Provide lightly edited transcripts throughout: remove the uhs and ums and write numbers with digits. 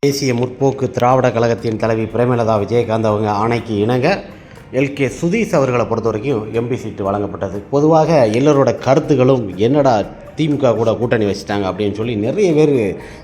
தேசிய முற்போக்கு திராவிட கழகத்தின் தலைவி பிரேமலதா விஜயகாந்த் அவங்க ஆணைக்கு இணங்க எல்கே சுதீஷ் அவர்களை பொறுத்த வரைக்கும் எம்பி சீட்டு வழங்கப்பட்டது. பொதுவாக எல்லோரோட கருத்துக்களும் என்னடா திமுக கூட கூட்டணி வச்சுட்டாங்க அப்படின்னு சொல்லி நிறைய பேர்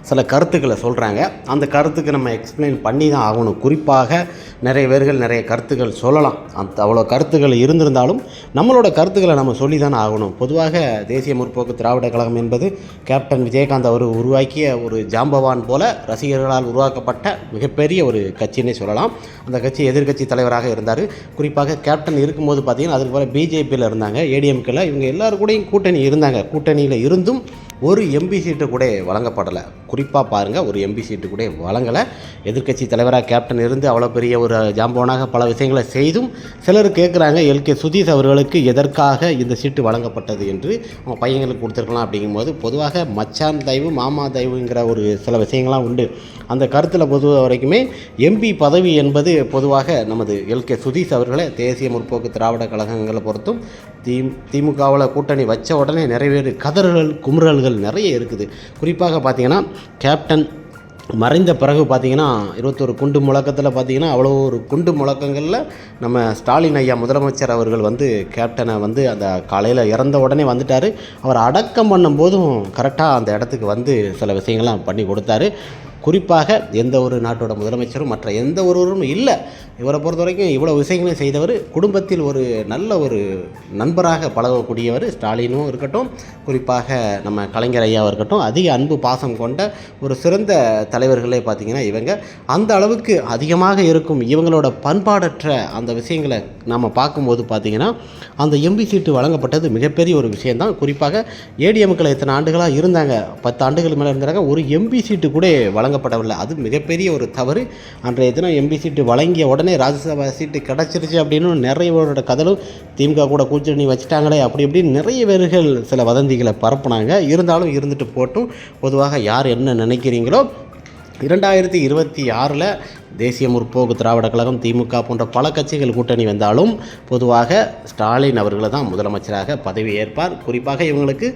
சில கருத்துக்களை சொல்கிறாங்க. அந்த கருத்துக்கு நம்ம எக்ஸ்பிளைன் பண்ணி தான் ஆகணும். குறிப்பாக நிறைய பேர்கள் நிறைய கருத்துக்கள் சொல்லலாம். அவ்வளோ கருத்துக்கள் இருந்திருந்தாலும் நம்மளோட கருத்துக்களை நம்ம சொல்லி தானே ஆகணும். பொதுவாக தேசிய முற்போக்கு திராவிட கழகம் என்பது கேப்டன் விஜயகாந்த் அவர் உருவாக்கிய ஒரு ஜாம்பவான் போல ரசிகர்களால் உருவாக்கப்பட்ட மிகப்பெரிய ஒரு கட்சின்னே சொல்லலாம். அந்த கட்சி எதிர்க்கட்சி தலைவராக இருந்தார். குறிப்பாக கேப்டன் இருக்கும்போது பார்த்திங்கன்னா அதுக்கு போல் பிஜேபியில் இருந்தாங்க, ஏடிஎம்கேல இவங்க எல்லோரும் கூடயும் கூட்டணி இருந்தாங்க. கூட்டணியில் இருந்தும் ஒரு எம்பி சீட்டு கூட வழங்கப்படலை. குறிப்பாக பாருங்கள், ஒரு எம்பி சீட்டு கூட வழங்கலை. எதிர்க்கட்சி தலைவராக கேப்டன் இருந்து அவ்வளோ பெரிய ஒரு ஜாம்பவனாக பல விஷயங்களை செய்தும் சிலர் கேட்குறாங்க, எல்கே சுதீஷ் அவர்களுக்கு எதற்காக இந்த சீட்டு வழங்கப்பட்டது என்று அவங்க பையங்களுக்கு கொடுத்துருக்கலாம். அப்படிங்கும்போது பொதுவாக மச்சான் தயவு மாமா தயவுங்கிற ஒரு சில விஷயங்கள்லாம் உண்டு. அந்த கருத்தில் பொதுவ வரைக்குமே எம்பி பதவி என்பது பொதுவாக நமது எல்கே சுதீஷ் அவர்களை தேசிய முற்போக்கு திராவிட கழகங்களை பொறுத்தும் திமுகவில் கூட்டணி வச்ச உடனே நிறைய பேர் கதறல்கள் குமுறல்கள் நிறைய இருக்குது. குறிப்பாக பார்த்திங்கன்னா கேப்டன் மறைந்த பிறகு பார்த்திங்கன்னா 21 குண்டு முழக்கத்தில் பார்த்திங்கன்னா அவ்வளோ ஒரு குண்டு முழக்கங்களில் நம்ம ஸ்டாலின் ஐயா முதலமைச்சர் அவர்கள் கேப்டனை அந்த காலையில் இறந்த உடனே வந்துட்டார். அவர் அடக்கம் பண்ணும்போதும் கரெக்டாக அந்த இடத்துக்கு சில விஷயங்கள்லாம் பண்ணி கொடுத்தாரு. குறிப்பாக எந்த ஒரு நாட்டோட முதலமைச்சரும் மற்ற எந்த ஒருவரும் இல்லை. இவரை பொறுத்த வரைக்கும் இவ்வளோ விஷயங்களையும் செய்தவர். குடும்பத்தில் ஒரு நல்ல ஒரு நண்பராக பழகக்கூடியவர் ஸ்டாலினும் இருக்கட்டும், குறிப்பாக நம்ம கலைஞர் ஐயாவும் இருக்கட்டும், அதிக அன்பு பாசம் கொண்ட ஒரு சிறந்த தலைவர்களே பார்த்திங்கன்னா இவங்க. அந்த அளவுக்கு அதிகமாக இருக்கும் இவங்களோட பண்பாடற்ற அந்த விஷயங்களை நம்ம பார்க்கும்போது பார்த்திங்கன்னா அந்த எம்பி சீட்டு வழங்கப்பட்டது மிகப்பெரிய ஒரு விஷயந்தான். குறிப்பாக ஏடிஎம்கில் இத்தனை ஆண்டுகளாக இருந்தாங்க, 10 ஆண்டுகள் மேலே இருந்தாங்க, ஒரு எம்பி சீட்டு கூட வழங்கப்படவில்லை. அது மிகப்பெரிய ஒரு தவறு. அன்றைய தினம் எம்பி சீட்டு வழங்கிய உடனே ராஜ்யசபா சீட்டு கிடச்சிருச்சு அப்படின்னு நிறைய பேரோட கதலும் திமுக கூட கூட்டணி வச்சுட்டாங்களே அப்படி இப்படின்னு நிறைய பேர்கள் சில வதந்திகளை பரப்புனாங்க. இருந்தாலும் இருந்துட்டு போட்டும். பொதுவாக யார் என்ன நினைக்கிறீங்களோ 2026 தேசிய முற்போக்கு திராவிட கழகம் திமுக போன்ற பல கட்சிகள் கூட்டணி வந்தாலும் பொதுவாக ஸ்டாலின் அவர்களை தான் முதலமைச்சராக பதவி ஏற்பார். குறிப்பாக இவங்களுக்கு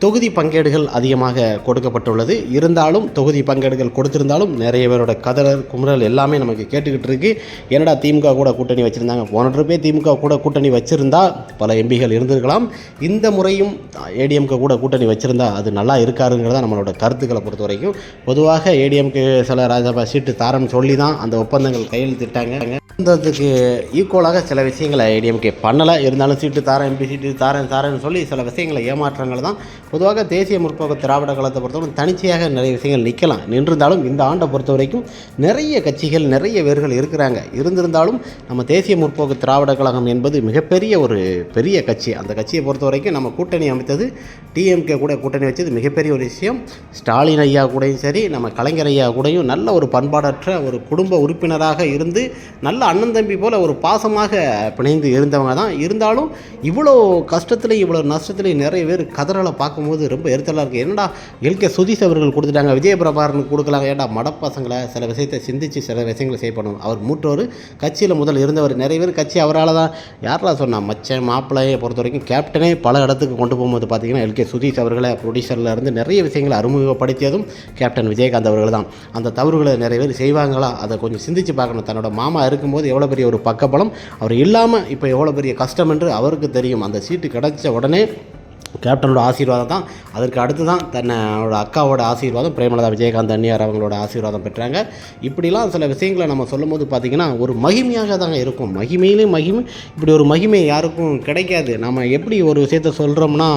தொகுதி பங்கீடுகள் அதிகமாக கொடுக்கப்பட்டுள்ளது. இருந்தாலும் தொகுதி பங்கீடுகள் கொடுத்திருந்தாலும் நிறைய பேரோட கதறல் குமுறல் எல்லாமே நமக்கு கேட்டுக்கிட்டு இருக்கு. என்னடா திமுக கூட கூட்டணி வச்சுருந்தாங்க, போன ட்ரிப்பே திமுக கூட கூட்டணி வச்சுருந்தா பல எம்பிகள் இருந்திருக்கலாம், இந்த முறையும் ஏடிஎம்கே கூட கூட்டணி வச்சுருந்தா அது நல்லா இருக்காருங்கிறதா நம்மளோட கருத்துக்களை பொறுத்த வரைக்கும். பொதுவாக ஏடிஎம்கே சில ராஜ்யசபா சீட்டு தாரன்னு சொல்லி தான் அந்த ஒப்பந்தங்கள் கையெழுத்திட்டாங்க. ஒப்பந்தத்துக்கு ஈக்குவலாக சில விஷயங்களை ஏடிஎம்கே பண்ணலை. இருந்தாலும் சீட்டு தாரேன் எம்பி சீட்டு தாரேன்னு சொல்லி சில விஷயங்களை ஏமாற்றங்கள் தான். பொதுவாக தேசிய முற்போக்கு திராவிட கழகத்தை பொறுத்தவரை தனிச்சையாக நிறைய விஷயங்கள் நிற்கலாம். நின்றிருந்தாலும் இந்த ஆண்டை பொறுத்த வரைக்கும் நிறைய கட்சிகள் நிறைய பேர்கள் இருக்கிறாங்க. இருந்திருந்தாலும் நம்ம தேசிய முற்போக்கு திராவிட கழகம் என்பது மிகப்பெரிய ஒரு பெரிய கட்சி. அந்த கட்சியை பொறுத்த வரைக்கும் நம்ம கூட்டணி அமைத்தது டிஎம்கே கூட கூட்டணி வச்சது மிகப்பெரிய ஒரு விஷயம். ஸ்டாலின் ஐயா கூடயும் சரி, நம்ம கலைஞர் ஐயா கூடயும் நல்ல ஒரு பண்பாடற்ற ஒரு குடும்ப உறுப்பினராக இருந்து நல்ல அண்ணன் தம்பி போல் ஒரு பாசமாக பிணைந்து இருந்தவங்க தான். இருந்தாலும் இவ்வளோ கஷ்டத்துலேயும் இவ்வளோ நஷ்டத்துலேயும் நிறைய பேர் கதறலை பார்க்கும்போது ரொம்ப எரிச்சலாக இருக்குது. என்னடா எல்கே சுதீஷ் அவர்கள் கொடுத்துட்டாங்க, விஜயபிரபாரனுக்கு கொடுக்கலாம், ஏன்டா மடப்பசங்களை சில விஷயத்தை சிந்தித்து சில விஷயங்களை செய்யப்படும். அவர் மூற்றவர், கட்சியில் முதல் இருந்தவர். நிறைய பேர் கட்சி அவரால் தான். யாரெல்லாம் சொன்னால் மச்சன் மாப்பிள்ளையை பொறுத்த வரைக்கும் கேப்டனே பல இடத்துக்கு கொண்டு போகும்போது பார்த்திங்கன்னா எல்கே சுதீஷ் அவர்களை ப்ரொடியூசரில் இருந்து நிறைய விஷயங்களை அறிமுகப்படுத்தியதும் கேப்டன் விஜயகாந்த் அவர்கள் தான். அந்த தவறுகளை நிறைய பேர் செய்வாங்களா, அதை கொஞ்சம் சிந்தித்து பார்க்கணும். தன்னோட மாமா இருக்கும்போது எவ்வளோ பெரிய ஒரு பக்கபலம், அவர் இல்லாமல் இப்போ எவ்வளோ பெரிய கஷ்டம் என்று அவருக்கு தெரியும். அந்த சீட்டு கிடைச்ச உடனே கேப்டனோட ஆசீர்வாதம் தான், அதற்கு அடுத்து தான் தன்னோட அக்காவோட ஆசீர்வாதம், பிரேமலதா விஜயகாந்த் அண்ணியார் அவங்களோட ஆசீர்வாதம் பெற்றாங்க. இப்படிலாம் சில விஷயங்களை நம்ம சொல்லும் போது பார்த்திங்கன்னா ஒரு மகிமையாக தாங்க இருக்கும். மகிமையிலேயும் மகிமை, இப்படி ஒரு மகிமை யாருக்கும் கிடைக்காது. நம்ம எப்படி ஒரு விஷயத்தை சொல்கிறோம்னா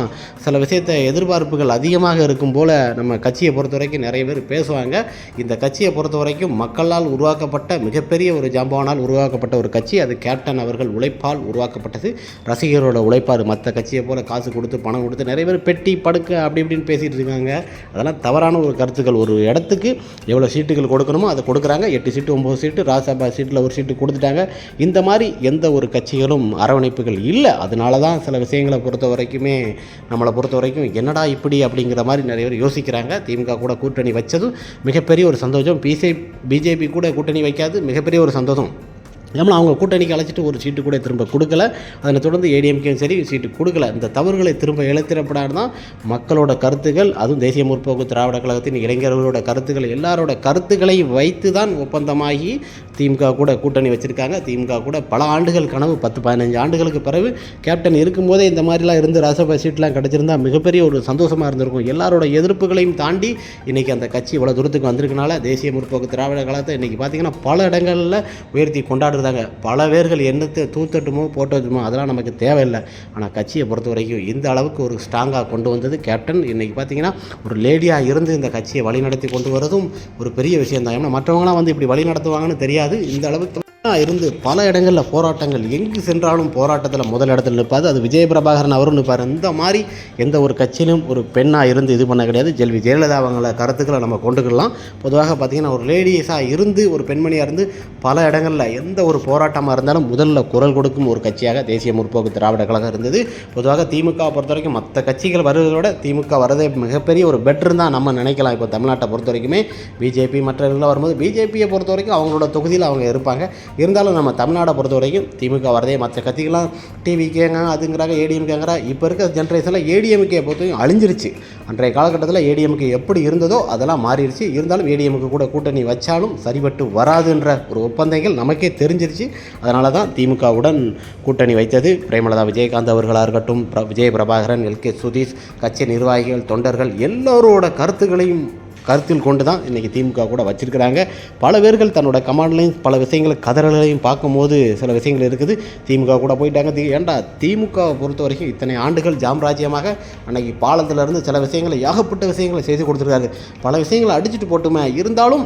சில விஷயத்தை எதிர்பார்ப்புகள் அதிகமாக இருக்கும் போல் நம்ம கட்சியை பொறுத்த வரைக்கும் நிறைய பேர் பேசுவாங்க. இந்த கட்சியை பொறுத்த வரைக்கும் மக்களால் உருவாக்கப்பட்ட மிகப்பெரிய ஒரு ஜாம்பவானால் உருவாக்கப்பட்ட ஒரு கட்சி. அது கேப்டன் அவர்கள் உழைப்பால் உருவாக்கப்பட்டது. ரசிகரோட உழைப்பார். மற்ற கட்சியை போல் காசு கொடுத்து பணம் கொடுத்து நிறைய பேர் பெட்டி படுக்க அப்படி இப்படின்னு பேசிகிட்டு இருக்காங்க. அதெல்லாம் தவறான ஒரு கருத்துக்கள். ஒரு இடத்துக்கு எவ்வளோ சீட்டுகள் கொடுக்கணுமோ அதை கொடுக்குறாங்க. 8 சீட்டு 9 சீட்டு ராஜ்யசபா சீட்டில் ஒரு சீட்டு கொடுத்துட்டாங்க. இந்த மாதிரி எந்த ஒரு கட்சிகளும் அரவணைப்புகள் இல்லை. அதனால தான் சில விஷயங்களை பொறுத்த வரைக்குமே நம்மளை பொறுத்த வரைக்கும் என்னடா இப்படி அப்படிங்கிற மாதிரி நிறைய பேர் யோசிக்கிறாங்க. திமுக கூட கூட்டணி வச்சதும் மிகப்பெரிய ஒரு சந்தோஷம். பிஜேபி கூட கூட்டணி வைக்காது மிகப்பெரிய ஒரு சந்தோஷம். ஏன்னா அவங்க கூட்டணிக்கு அழைச்சிட்டு ஒரு சீட்டு கூட திரும்ப கொடுக்கல. அதனை தொடர்ந்து ஏடிஎம்கேயும் சரி சீட்டு கொடுக்கல. இந்த தவறுகளை திரும்ப இழைத்திடப்படாது தான் மக்களோட கருத்துக்கள், அதுவும் தேசிய முற்போக்கு திராவிட கழகத்தின் இளைஞர்களோட கருத்துக்கள், எல்லாரோட கருத்துக்களை வைத்து தான் ஒப்பந்தமாகி திமுக கூட கூட்டணி வச்சுருக்காங்க. திமுக கூட பல ஆண்டுகள் கனவு, 10-15 ஆண்டுகளுக்கு பிறகு கேப்டன் இருக்கும்போதே இந்த மாதிரிலாம் இருந்து ராஜ்யசபா சீட்லாம் கிடச்சிருந்தா மிகப்பெரிய ஒரு சந்தோஷமாக இருந்திருக்கும். எல்லாரோட எதிர்ப்புகளையும் தாண்டி இன்றைக்கி அந்த கட்சி இவ்வளோ தூரத்துக்கு வந்திருக்கனால தேசிய முற்போக்கு திராவிட கழகத்தை இன்றைக்கி பார்த்திங்கன்னா பல இடங்களில் உயர்த்தி கொண்டாடுறது. பல பேர்கள் என்னத்தை தூத்தட்டுமோ போட்டோமோ அதெல்லாம் நமக்கு தேவையில்லை. ஆனால் கட்சியை பொறுத்த வரைக்கும் இந்த அளவுக்கு ஒரு ஸ்ட்ராங்காக கொண்டு வந்தது கேப்டன். இன்றைக்கி பார்த்திங்கன்னா ஒரு லேடியாக இருந்து இந்த கட்சியை வழிநடத்தி கொண்டு வரதும் ஒரு பெரிய விஷயம் தான். ஏன்னா மற்றவங்களாம் வந்து இப்படி வழி நடத்துவாங்கன்னு தெரியாது. இந்த அளவுக்கு இருந்து பல இடங்களில் போராட்டங்கள், எங்கு சென்றாலும் போராட்டத்தில் முதல் இடத்துல நிற்பாது. அது விஜய பிரபாகரன் அவரும் நிற்பார். இந்த மாதிரி எந்த ஒரு கட்சியிலும் ஒரு பெண்ணாக இருந்து இது பண்ண கிடையாது. செல்வி ஜெயலலிதா அவங்கள கருத்துக்களை நம்ம கொண்டுக்கலாம். பொதுவாக பார்த்திங்கன்னா ஒரு லேடிஸாக இருந்து ஒரு பெண்மணியாக இருந்து பல இடங்களில் எந்த ஒரு போராட்டமாக இருந்தாலும் முதல்ல குரல் கொடுக்கும் ஒரு கட்சியாக தேசிய முற்போக்கு திராவிட கழகம் இருந்தது. பொதுவாக திமுக பொறுத்த வரைக்கும் மற்ற கட்சிகள் வருவதை விட திமுக வரதே மிகப்பெரிய ஒரு பெட்ரு தான் நம்ம நினைக்கலாம். இப்போ தமிழ்நாட்டை பொறுத்த வரைக்குமே பிஜேபி மற்றவர்களாக வரும்போது பிஜேபியை பொறுத்த வரைக்கும் அவங்களோட தொகுதியில் அவங்க இருப்பாங்க. இருந்தாலும் நம்ம தமிழ்நாடை பொறுத்த வரைக்கும் திமுக வரதே, மற்ற கட்சிகள்லாம் டிவிக்கேங்க அதுங்கிறாங்க, ஏடிஎம்கேங்கிற. இப்போ இருக்க ஜென்ரேஷனில் ஏடிஎம்கே பொறுத்தவரைக்கும் அழிஞ்சிருச்சு. அன்றைய காலகட்டத்தில் ஏடிஎம்கே எப்படி இருந்ததோ அதெல்லாம் மாறிடுச்சு. இருந்தாலும் ஏடிஎம்கே கூட கூட்டணி வச்சாலும் சரிபட்டு வராதுன்ற ஒரு ஒப்பந்தங்கள் நமக்கே தெரிஞ்சிருச்சு. அதனால தான் திமுகவுடன் கூட்டணி வைத்தது. பிரேமலதா விஜயகாந்த் அவர்களாக இருக்கட்டும், விஜய பிரபாகரன், எல்கே சுதீஷ், கட்சி நிர்வாகிகள், தொண்டர்கள் எல்லோரோட கருத்துக்களையும் கருத்தில் கொண்டு தான் இன்றைக்கி திமுக கூட வச்சுருக்கிறாங்க. பல பேர்கள் தன்னோட கமாண்ட்லையும் பல விஷயங்களை கதறலையும் பார்க்கும்போது சில விஷயங்கள் இருக்குது. திமுக கூட போயிட்டாங்க. ஏன்டா திமுகவை பொறுத்த வரைக்கும் இத்தனை ஆண்டுகள் ஜாம்ராஜ்யமாக அன்றைக்கி பாலத்திலேருந்து சில விஷயங்களை ஏகப்பட்ட விஷயங்களை செய்து கொடுத்துருக்காரு. பல விஷயங்களை அடிச்சுட்டு போட்டுமே இருந்தாலும்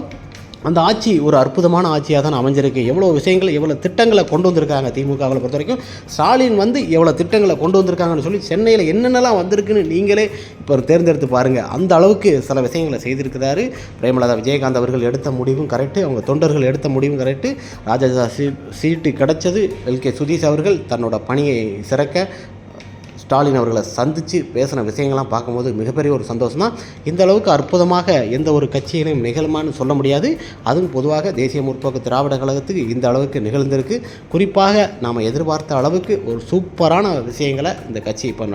அந்த ஆட்சி ஒரு அற்புதமான ஆட்சியாக தான் அமைஞ்சிருக்கு. எவ்வளோ விஷயங்கள், எவ்வளோ திட்டங்களை கொண்டு வந்திருக்காங்க. திமுகவை பொறுத்த வரைக்கும் ஸ்டாலின் வந்து எவ்வளோ திட்டங்களை கொண்டு வந்திருக்காங்கன்னு சொல்லி சென்னையில் என்னென்னலாம் வந்திருக்குன்னு நீங்களே இப்போ தேர்ந்தெடுத்து பாருங்கள். அந்த அளவுக்கு சில விஷயங்களை செய்திருக்கிறாரு. பிரேமலதா விஜயகாந்த் அவர்கள் எடுத்த முடிவும் கரெக்டு, அவங்க தொண்டர்கள் எடுத்த முடிவும் கரெக்டு. ராஜா சீட்டு கிடைச்சது. எல்கே சுதீஷ் அவர்கள் தன்னோட பணியை சிறக்க ஸ்டாலின் அவர்களை சந்தித்து பேசின விஷயங்கள்லாம் பார்க்கும்போது மிகப்பெரிய ஒரு சந்தோஷம் தான். இந்த அளவுக்கு அற்புதமாக எந்த ஒரு கட்சியிலையும் நிகழுமான்னு சொல்ல முடியாது. அதுவும் பொதுவாக தேசிய முற்போக்கு திராவிட கழகத்துக்கு இந்த அளவுக்கு நிகழ்ந்திருக்கு. குறிப்பாக நாம் எதிர்பார்த்த அளவுக்கு ஒரு சூப்பரான விஷயங்களை இந்த கட்சி இப்போ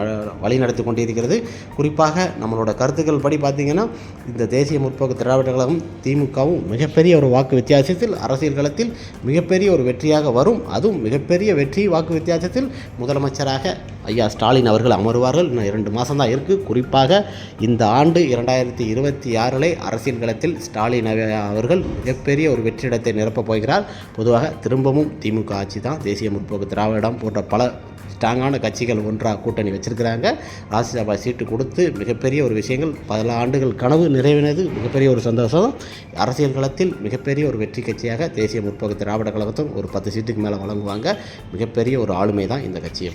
வழிநடத்தி கொண்டிருக்கிறது. குறிப்பாக நம்மளோட கருத்துக்கள் படி பார்த்திங்கன்னா இந்த தேசிய முற்போக்கு திராவிட கழகம் திமுகவும் மிகப்பெரிய ஒரு வாக்கு வித்தியாசத்தில் அரசியல் களத்தில் மிகப்பெரிய ஒரு வெற்றியாக வரும். அதுவும் மிகப்பெரிய வெற்றி வாக்கு வித்தியாசத்தில் முதலமைச்சராக ஐயா ஸ்டாலின் அவர்கள் அமருவார்கள். இன்னும் 2 மாதம் தான் இருக்குது. குறிப்பாக இந்த ஆண்டு 2026 அரசியல் களத்தில் ஸ்டாலின் அவர்கள் மிகப்பெரிய ஒரு வெற்றிடத்தை நிரப்பப் போகிறார். பொதுவாக திரும்பவும் திமுக ஆட்சி தான். தேசிய முற்போக்கு திராவிடம் போன்ற பல ஸ்ட்ராங்கான கட்சிகள் ஒன்றாக கூட்டணி வச்சுருக்கிறாங்க. ராஜ்யசபா சீட்டு கொடுத்து மிகப்பெரிய ஒரு விஷயங்கள், பல ஆண்டுகள் கனவு நிறைவேறினது மிகப்பெரிய ஒரு சந்தோஷம். அரசியல் களத்தில் மிகப்பெரிய ஒரு வெற்றி கட்சியாக தேசிய முற்போக்கு திராவிட கழகத்தும் ஒரு 10 சீட்டுக்கு மேலே வழங்குவாங்க. மிகப்பெரிய ஒரு ஆளுமை தான் இந்த கட்சியை.